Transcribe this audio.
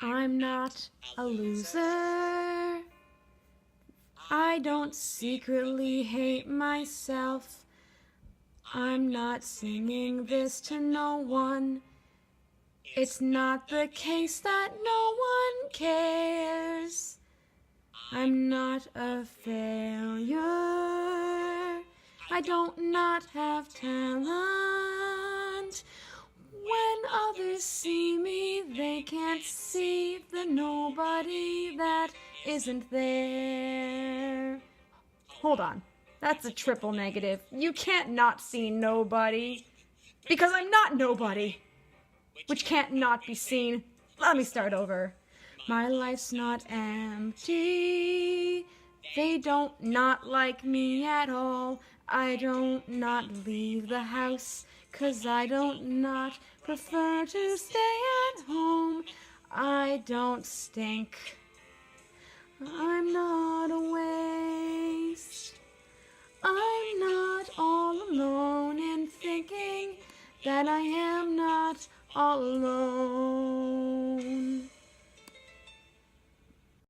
I'm not a loser. I don't secretly hate myself. I'm not singing this to no one. It's not the case that no one cares. I'm not a failure. I don't not have talent. When others see me, they can't see the nobody that isn't there. Hold on. That's a triple negative. You can't not see nobody. Because I'm not nobody. Which can't not be seen. Let me start over. My life's not empty. They don't not like me at all. I don't not leave the house, 'cause I don't not prefer to stay at home. I don't stink. I'm not a waste. I'm not all alone in thinking that I am not all alone.